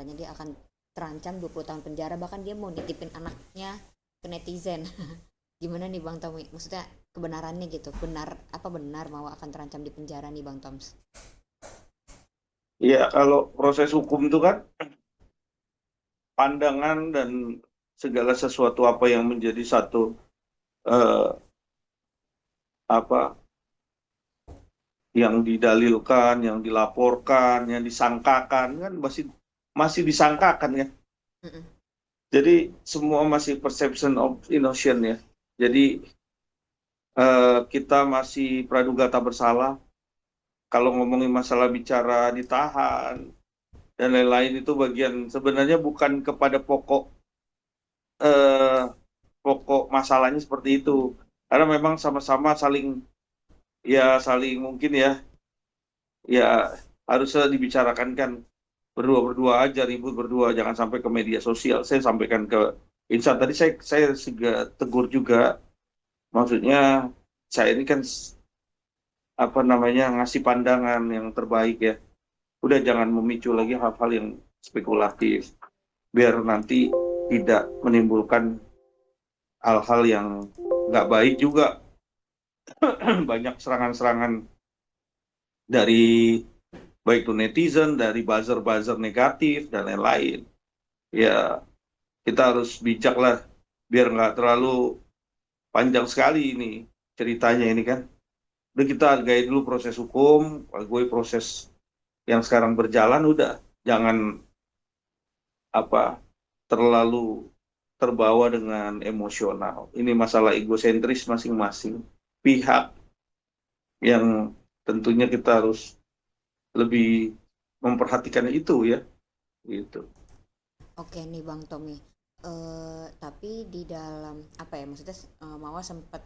katanya dia akan terancam 20 tahun penjara, bahkan dia mau nitipin anaknya ke netizen. Gimana nih Bang Tommy? Maksudnya kebenarannya gitu. Benar mau akan terancam di penjara nih Bang Toms? Ya, kalau proses hukum itu kan pandangan dan segala sesuatu apa yang menjadi satu eh, apa yang didalilkan, yang dilaporkan, yang disangkakan kan masih masih disangkakan ya. Mm-mm. Jadi semua masih perception of innocent ya. Jadi kita masih praduga tak bersalah. Kalau ngomongin masalah bicara ditahan dan lain-lain itu bagian sebenarnya bukan kepada eh, pokok masalahnya seperti itu. Karena memang sama-sama saling mungkin ya harusnya dibicarakan kan berdua-berdua aja ribut berdua jangan sampai ke media sosial. Saya sampaikan ke Insan tadi saya juga tegur juga maksudnya saya ini kan apa namanya ngasih pandangan yang terbaik ya. Udah jangan memicu lagi hal-hal yang spekulatif biar nanti tidak menimbulkan hal-hal yang nggak baik juga. Banyak serangan-serangan dari baik itu netizen, dari buzzer-buzzer negatif dan lain-lain. Ya, kita harus bijak lah, biar nggak terlalu panjang sekali ini ceritanya ini kan. Udah kita hargai dulu proses hukum, hargai proses yang sekarang berjalan, udah. Jangan apa terlalu terbawa dengan emosional. Ini masalah egosentris masing-masing pihak yang tentunya kita harus lebih memperhatikan itu ya, gitu. Oke nih Bang Tommy. Tapi di dalam apa ya? Maksudnya Mawar sempat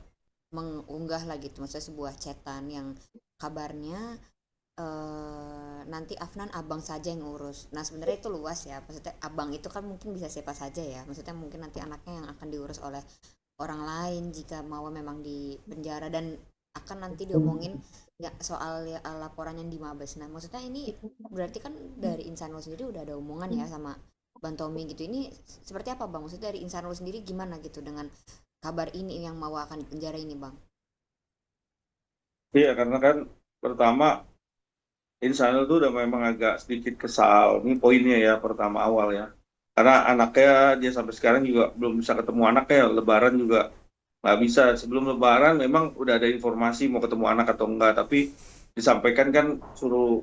mengunggah lah gitu, maksudnya sebuah chatan yang kabarnya nanti Afnan abang saja yang urus. Nah sebenarnya itu luas ya. Maksudnya abang itu kan mungkin bisa siapa saja ya. Maksudnya mungkin nanti anaknya yang akan diurus oleh orang lain jika Mawar memang di penjara, dan akan nanti diomongin ya soal ya, laporan yang di Mabes. Nah maksudnya ini berarti kan dari Insanul sendiri udah ada omongan ya sama Bang Tommy gitu. Ini seperti apa Bang? Maksudnya dari Insanul sendiri gimana gitu dengan kabar ini yang Mawar akan di penjara ini Bang? Iya, karena kan pertama Insanul tuh udah memang agak sedikit kesal. Ini poinnya ya pertama awal ya. Karena anaknya dia sampai sekarang juga belum bisa ketemu anaknya. Lebaran juga nggak bisa. Sebelum Lebaran memang udah ada informasi mau ketemu anak atau enggak. Tapi disampaikan kan suruh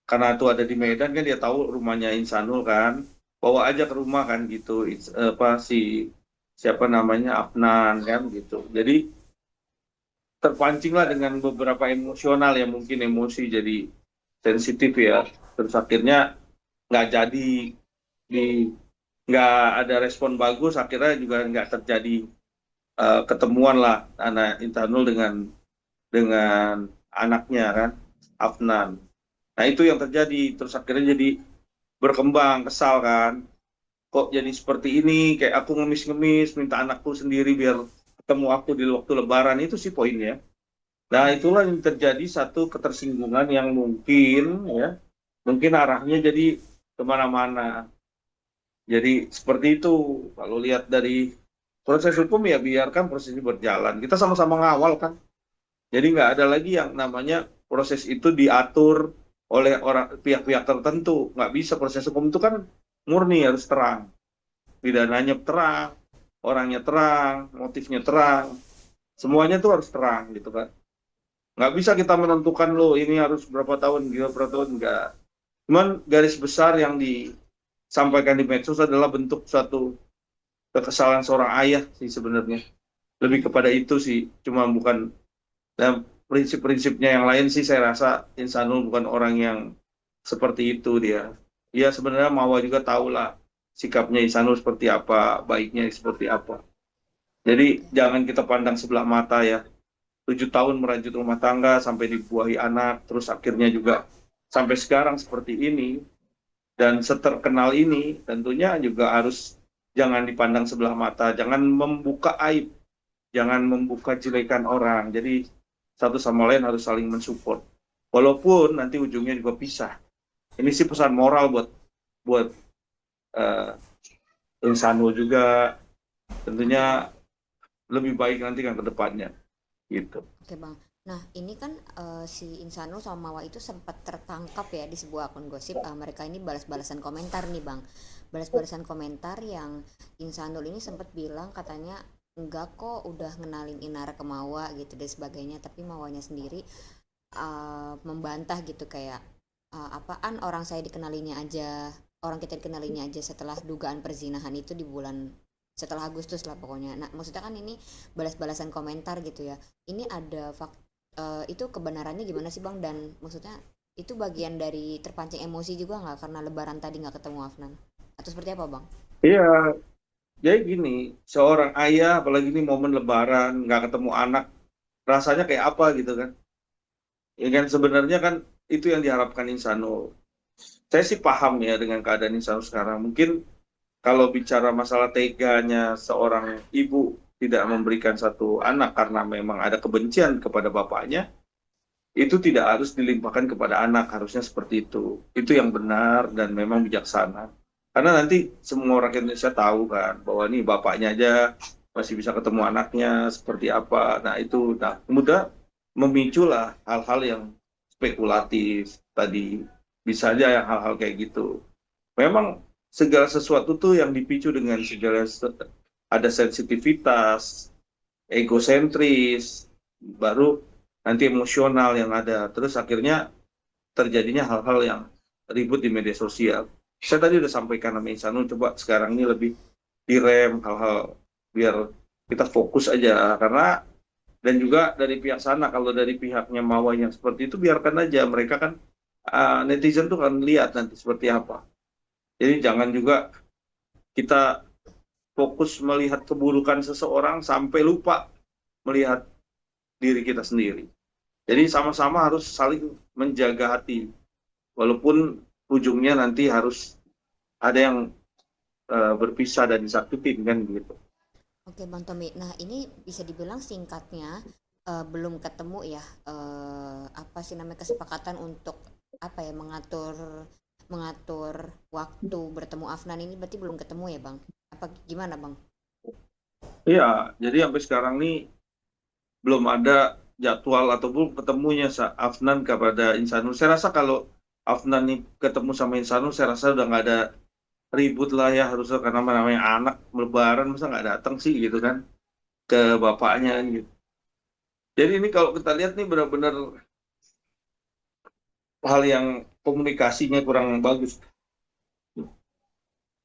karena itu ada di Medan kan dia tahu rumahnya Insanul kan. Bawa aja ke rumah kan gitu. Apa siapa namanya Afnan kan gitu. Jadi terpancing lah dengan beberapa emosional ya mungkin emosi jadi sensitif ya terus akhirnya nggak jadi di nggak ada respon bagus akhirnya juga nggak terjadi ketemuan lah anak Intanul dengan anaknya kan Afnan. Nah itu yang terjadi terus akhirnya jadi berkembang kesal kan kok jadi seperti ini kayak aku ngemis-ngemis minta anakku sendiri biar ketemu aku di waktu Lebaran itu sih poinnya. Nah, itulah yang terjadi satu ketersinggungan yang ya, mungkin arahnya jadi kemana-mana. Jadi seperti itu. Kalau lihat dari proses hukum ya biarkan prosesnya berjalan. Kita sama-sama ngawal kan. Jadi nggak ada lagi yang namanya proses itu diatur oleh orang pihak-pihak tertentu. Nggak bisa proses hukum itu kan murni harus terang. Pidananya terang, orangnya terang, motifnya terang. Semuanya tuh harus terang gitu kan. Nggak bisa kita menentukan lo ini harus berapa tahun gitu berapa tahun nggak. Cuman garis besar yang disampaikan di medsos adalah bentuk suatu kekesalan seorang ayah sih sebenarnya, lebih Hmm. kepada itu sih, cuma bukan dan prinsip-prinsipnya yang lain sih saya rasa Insanul bukan orang yang seperti itu dia. Ya sebenarnya Mawa juga tahu lah sikapnya Insanul seperti apa, baiknya seperti apa. Jadi Oke. jangan kita pandang sebelah mata ya. 7 tahun merajut rumah tangga sampai dibuahi anak, terus akhirnya juga sampai sekarang seperti ini, dan seterkenal ini, tentunya juga harus jangan dipandang sebelah mata, jangan membuka aib, jangan membuka jelekan orang. Jadi satu sama lain harus saling mensupport. Walaupun nanti ujungnya juga pisah. Ini sih pesan moral buat buat eh, Insanul juga, Oke bang. tentunya lebih baik nanti kan ke depannya gitu. Oke bang. Nah ini kan si Insanul sama Mawa itu sempat tertangkap ya di sebuah akun gosip. Mereka ini balas-balasan komentar nih bang. Balas-balasan komentar yang Insanul ini sempat bilang katanya enggak kok udah ngenalin Inara ke Mawa gitu dan sebagainya. Tapi Mawanya sendiri membantah gitu kayak apaan orang saya dikenalinya aja, orang kita dikenalinya aja setelah dugaan perzinahan itu di bulan setelah Agustus lah pokoknya. Nah maksudnya kan ini balas-balasan komentar gitu ya, ini ada itu kebenarannya gimana sih bang, dan maksudnya itu bagian dari terpancing emosi juga nggak karena lebaran tadi nggak ketemu Afnan atau seperti apa bang? Iya, jadi gini, seorang ayah apalagi ini momen Lebaran nggak ketemu anak, rasanya kayak apa gitu kan? Ya kan sebenarnya kan itu yang diharapkan Insanul. Saya sih paham ya dengan keadaan Insanul sekarang. Mungkin kalau bicara masalah teganya seorang ibu tidak memberikan satu anak karena memang ada kebencian kepada bapaknya, itu tidak harus dilimpahkan kepada anak, harusnya seperti itu. Itu yang benar dan memang bijaksana. Karena nanti semua orang Indonesia tahu kan bahwa nih bapaknya aja masih bisa ketemu anaknya seperti apa. Nah itu, nah kemudian memiculah hal-hal yang spekulatif tadi. Bisa aja yang hal-hal kayak gitu. Memang segala sesuatu tuh yang dipicu dengan ada sensitivitas, egosentris, baru nanti emosional yang ada. Terus akhirnya terjadinya hal-hal yang ribut di media sosial. Saya tadi udah sampaikan sama Insanul, coba sekarang ini lebih direm hal-hal biar kita fokus aja. Karena dan juga dari pihak sana, kalau dari pihaknya Mawar yang seperti itu biarkan aja, mereka kan netizen tuh kan lihat nanti seperti apa. Jadi jangan juga kita fokus melihat keburukan seseorang sampai lupa melihat diri kita sendiri. Jadi sama-sama harus saling menjaga hati, walaupun ujungnya nanti harus ada yang berpisah dan disakitin kan gitu. Oke Bang Tommy, nah ini bisa dibilang singkatnya belum ketemu ya apa sih namanya kesepakatan untuk apa ya mengatur mengatur waktu bertemu Afnan ini berarti belum ketemu ya Bang? Apa gimana Bang? Iya, jadi sampai sekarang nih belum ada jadwal ataupun ketemunya Afnan kepada Insanul. Saya rasa kalau Afnan nih ketemu sama Insanul, saya rasa udah nggak ada ribut lah ya, harusnya karena namanya anak lebaran masa nggak datang sih gitu kan ke bapaknya gitu. Jadi ini kalau kita lihat nih benar-benar hal yang komunikasinya kurang bagus.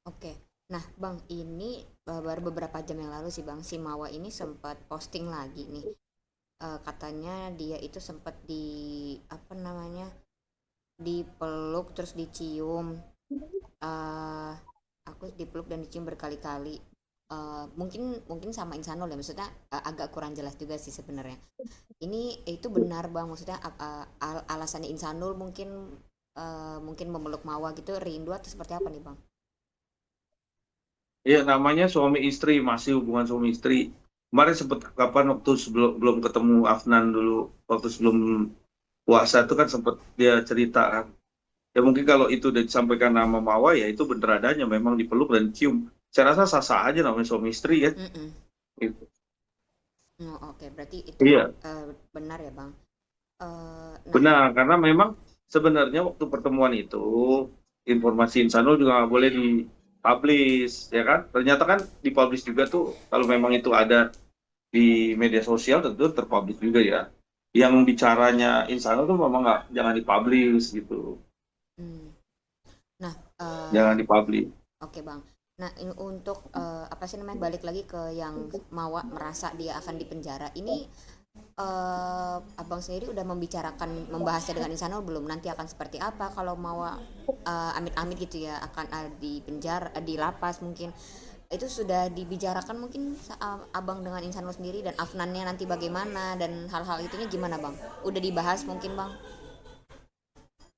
Oke, nah Bang ini baru beberapa jam yang lalu sih Bang si Mawa ini sempat posting lagi nih. Katanya dia itu sempat di apa namanya dipeluk terus dicium. eh aku dipeluk dan dicium berkali-kali. Mungkin mungkin sama Insanul ya maksudnya agak kurang jelas juga sih sebenarnya. Ini itu benar bang maksudnya alasannya Insanul mungkin mungkin memeluk Mawa gitu rindu atau seperti apa nih bang? Iya, namanya suami istri, masih hubungan suami istri. Kemarin sempat kapan waktu sebelum belum ketemu Afnan dulu, waktu sebelum puasa itu kan sempat dia cerita kan. Ya mungkin kalau itu udah disampaikan nama Mawar ya itu bener adanya memang dipeluk dan cium. Saya rasa sah-sah aja namanya suami istri ya. Mm-mm. Gitu. Oh, oke berarti itu Iya, benar ya bang. Nah benar. Karena memang sebenarnya waktu pertemuan itu informasi Insanul juga nggak boleh dipublish, ya kan? Ternyata kan dipublish juga tuh kalau memang itu ada di media sosial tentu terpublish juga ya. Yang bicaranya Insanul tuh memang nggak jangan dipublish gitu, hmm. Nah jangan dipublish. oke bang. Nah ini untuk apa sih namanya balik lagi ke yang Mawa merasa dia akan dipenjara ini abang sendiri udah membicarakan membahasnya dengan Insanul belum nanti akan seperti apa kalau mau amit-amit gitu ya akan di penjara di lapas mungkin itu sudah dibicarakan mungkin abang dengan Insanul sendiri dan Afnannya nanti bagaimana dan hal-hal itunya gimana bang udah dibahas mungkin bang.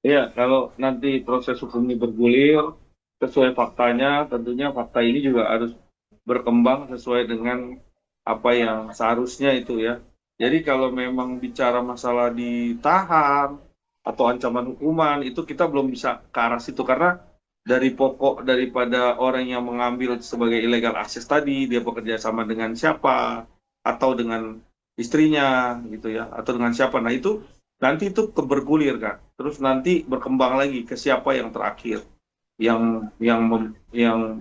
Ya, kalau nanti proses hukum ini bergulir sesuai faktanya, tentunya fakta ini juga harus berkembang sesuai dengan apa yang seharusnya itu ya. Jadi kalau memang bicara masalah ditahan atau ancaman hukuman itu kita belum bisa ke arah situ karena dari pokok daripada orang yang mengambil sebagai illegal access tadi, dia bekerja sama dengan siapa, atau dengan istrinya gitu ya, atau dengan siapa. Nah itu nanti itu bergulir kan, terus nanti berkembang lagi ke siapa yang terakhir, yang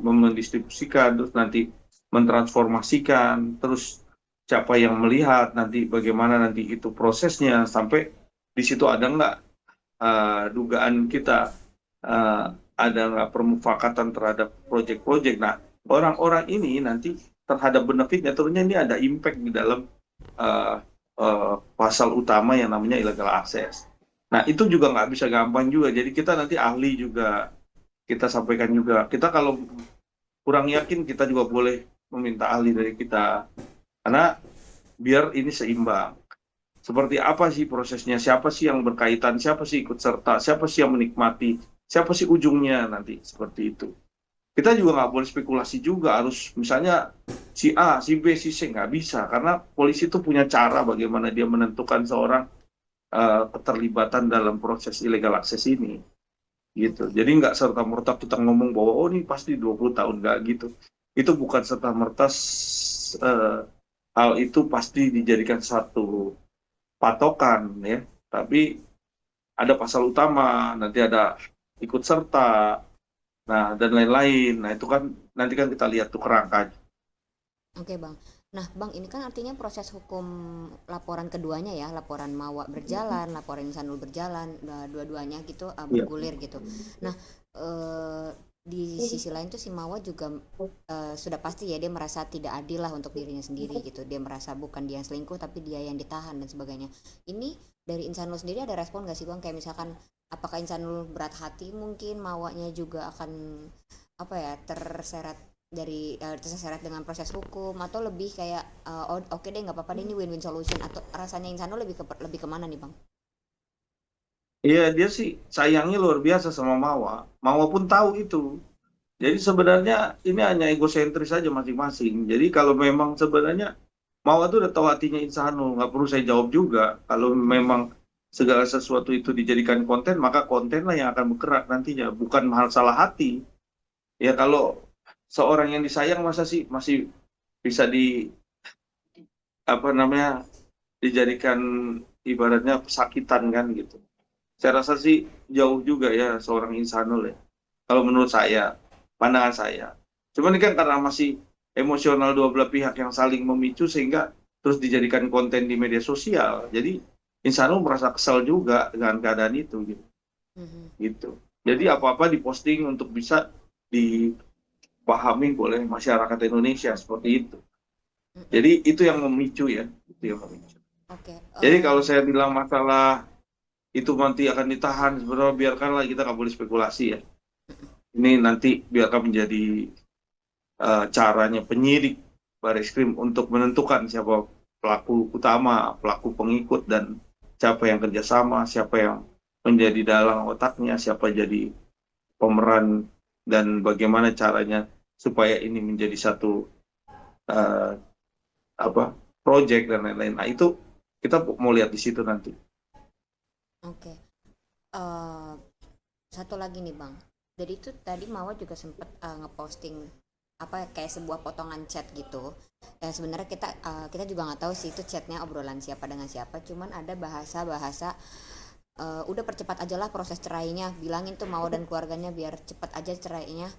mendistribusikan, terus nanti mentransformasikan, terus siapa yang melihat nanti bagaimana nanti itu prosesnya sampai di situ ada nggak dugaan kita uh, ada nggak permufakatan terhadap proyek-proyek. Nah, orang-orang ini nanti terhadap benefitnya tentunya ini ada impact di dalam uh, pasal utama yang namanya illegal access. Nah, itu juga nggak bisa gampang juga. Jadi kita nanti ahli juga kita sampaikan juga. Kita kalau kurang yakin kita juga boleh meminta ahli dari kita. Karena biar ini seimbang. Seperti apa sih prosesnya, siapa sih yang berkaitan, siapa sih ikut serta, siapa sih yang menikmati, siapa sih ujungnya nanti, seperti itu. Kita juga nggak boleh spekulasi juga, harus misalnya si A, si B, si C, nggak bisa, karena polisi itu punya cara bagaimana dia menentukan seorang keterlibatan dalam proses illegal access ini. Gitu. Oke. Jadi nggak serta-merta kita ngomong bahwa oh ini pasti 20 tahun, nggak gitu. Itu bukan serta-merta hal itu pasti dijadikan satu patokan ya, tapi ada pasal utama, nanti ada ikut serta, nah dan lain-lain. Nah itu kan nanti kan kita lihat tuh kerangkanya. Oke Bang. Nah Bang, ini kan artinya proses hukum laporan keduanya ya, laporan Mawa berjalan, laporan Insanul berjalan, dua-duanya gitu Iya. bergulir gitu. Nah, eh, di sisi lain tuh si Mawa juga sudah pasti ya dia merasa tidak adil lah untuk dirinya sendiri gitu. Dia merasa bukan dia yang selingkuh tapi dia yang ditahan dan sebagainya. Ini dari Insanul sendiri ada respon gak sih Bang? Kayak misalkan apakah Insanul berat hati, mungkin Mawanya juga akan apa ya, terseret dari terseret dengan proses hukum, atau lebih kayak oh, oke deh nggak apa-apa deh ini win-win solution, atau rasanya Insano lebih kemana nih Bang? Iya, dia sih sayangnya luar biasa sama Mawa. Mawa pun tahu itu. Jadi sebenarnya ini hanya egosentris saja masing-masing. Jadi kalau memang sebenarnya Mawa tuh udah tahu hatinya Insano, nggak perlu saya jawab juga. Kalau memang segala sesuatu itu dijadikan konten, maka konten lah yang akan bergerak nantinya, bukan masalah hati. Ya kalau seorang yang disayang masa sih masih bisa di apa namanya dijadikan ibaratnya pesakitan kan gitu. Saya rasa sih jauh juga ya seorang Insanul ya. Kalau menurut saya, pandangan saya. Cuman ini kan karena masih emosional dua belah pihak yang saling memicu sehingga terus dijadikan konten di media sosial. Jadi Insanul merasa kesal juga dengan keadaan itu gitu. Mhm. Gitu. Jadi Oke. apa-apa diposting untuk bisa dipahami oleh masyarakat Indonesia seperti itu. Mhm. Jadi itu yang memicu ya, itu yang memicu. Oke. Jadi kalau saya bilang masalah itu nanti akan ditahan, sebenarnya biarkanlah, kita nggak boleh spekulasi ya. Ini nanti biarkan menjadi caranya penyidik Bareskrim untuk menentukan siapa pelaku utama, pelaku pengikut, dan siapa yang kerjasama, siapa yang menjadi dalang otaknya, siapa jadi pemeran, dan bagaimana caranya supaya ini menjadi satu uh, apa project dan lain-lain. Nah itu kita mau lihat di situ nanti. Oke. Eh, Satu lagi nih Bang. Jadi itu tadi Mawar juga sempet ngeposting apa ya, kayak sebuah potongan chat gitu. Ya sebenarnya kita juga nggak tahu sih itu chatnya obrolan siapa dengan siapa. Cuman ada bahasa-bahasa udah percepat aja lah proses cerainya. Bilangin tuh Mawar dan keluarganya biar cepat aja cerainya.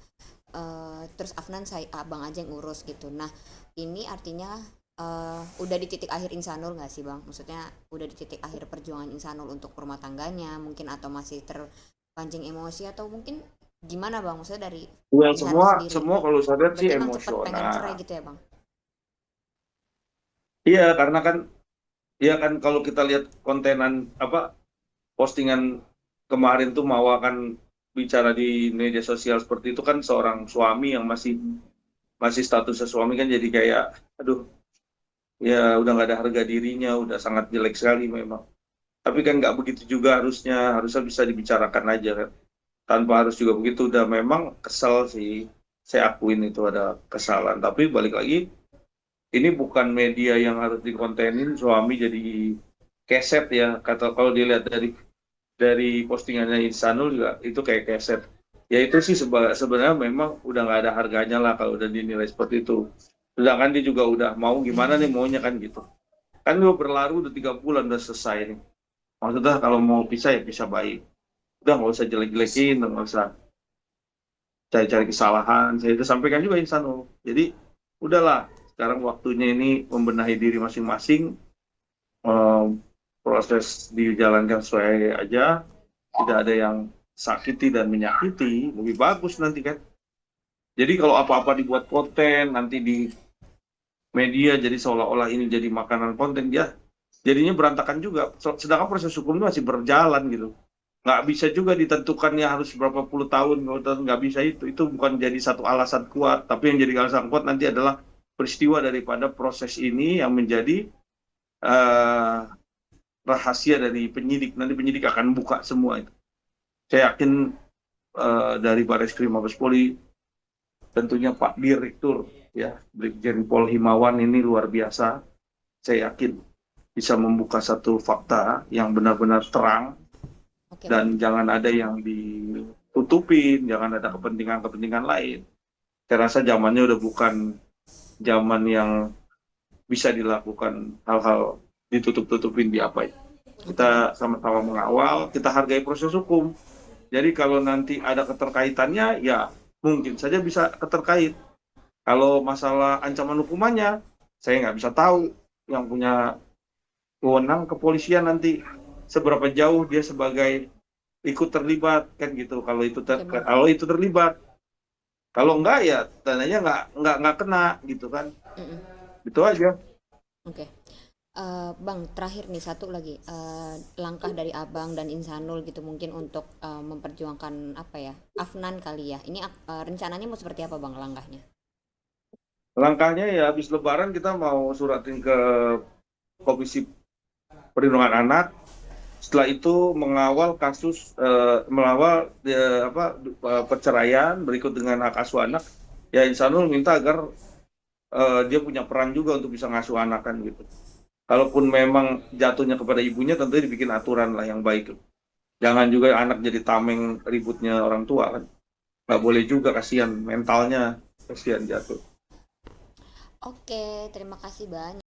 Terus Afnan saya abang aja yang urus gitu. Nah ini artinya udah di titik akhir Insanul nggak sih Bang? Maksudnya udah di titik akhir perjuangan Insanul untuk rumah tangganya mungkin, atau masih terpancing emosi, atau mungkin gimana Bang? Maksudnya dari Ya Insanul semua sendiri. semua kalau saya lihat sih Berarti emang cepet pengen cerai emosional. gitu ya Bang? Iya karena kan, ya kan kalau kita lihat kontenan apa postingan kemarin tuh mau akan bicara di media sosial seperti itu kan, seorang suami yang masih masih statusnya suami kan, jadi kayak aduh, ya udah nggak ada harga dirinya, udah sangat jelek sekali memang. Tapi kan nggak begitu juga, harusnya harusnya bisa dibicarakan aja kan, tanpa harus juga begitu. Udah memang kesel sih, saya akuin itu ada kesalahan, tapi balik lagi ini bukan media yang harus dikontenin suami jadi keset ya, kata kalau dilihat dari postingannya Insanul juga itu kayak keset. Ya itu sih sebenarnya memang udah nggak ada harganya lah kalau udah dinilai seperti itu. Sedangkan dia juga udah mau gimana nih maunya kan gitu. Kan gue berlaru udah 3 bulan udah selesai nih. Maksudnya kalau mau pisah ya pisah baik. Udah nggak usah jelek-jelekin, nggak usah cari-cari kesalahan. Saya itu sampaikan juga Insanul. Jadi udahlah, sekarang waktunya ini membenahi diri masing-masing. eh, Proses dijalankan sesuai aja. Tidak ada yang sakiti dan menyakiti. Lebih bagus nanti kan. Jadi kalau apa-apa dibuat konten, nanti di media jadi seolah-olah ini jadi makanan konten, ya jadinya berantakan juga. Sedangkan proses hukum itu masih berjalan gitu. Nggak bisa juga ditentukannya harus berapa puluh tahun, nggak bisa itu bukan jadi satu alasan kuat, tapi yang jadi alasan kuat nanti adalah peristiwa daripada proses ini yang menjadi eh, rahasia dari penyidik. Nanti penyidik akan buka semua itu. Saya yakin dari Bareskrim Mabes Polri, tentunya Pak Direktur ya Brigjen Pol Himawan ini luar biasa. Saya yakin bisa membuka satu fakta yang benar-benar terang Oke Bang. dan jangan ada yang ditutupin, jangan ada kepentingan-kepentingan lain. Saya rasa zamannya udah bukan zaman yang bisa dilakukan hal-hal ditutup-tutupin di apa ya. Oke Bang. Kita sama-sama mengawal, kita hargai proses hukum. Jadi kalau nanti ada keterkaitannya, ya mungkin saja bisa keterkait. Kalau masalah ancaman hukumannya, saya nggak bisa tahu. Yang punya wewenang kepolisian nanti seberapa jauh dia sebagai ikut terlibat kan gitu. Oke Bang. Kalau itu terlibat, kalau enggak ya tandanya nggak kena gitu kan. Mm-mm. Itu aja. Oke. Bang, terakhir nih satu lagi, langkah dari Abang dan Insanul gitu mungkin untuk memperjuangkan apa ya, Afnan kali ya. Ini rencananya mau seperti apa Bang langkahnya? Langkahnya ya habis Lebaran kita mau suratin ke Komisi Perlindungan Anak. Setelah itu mengawal kasus mengawal perceraian berikut dengan hak asuh anak. Ya Insanul minta agar dia punya peran juga untuk bisa ngasuh anak kan gitu. Kalaupun memang jatuhnya kepada ibunya, tentunya dibikin aturan lah yang baik. Jangan juga anak jadi tameng ributnya orang tua kan. Nggak boleh juga, kasihan mentalnya, kasihan jatuh. Oke, terima kasih banyak.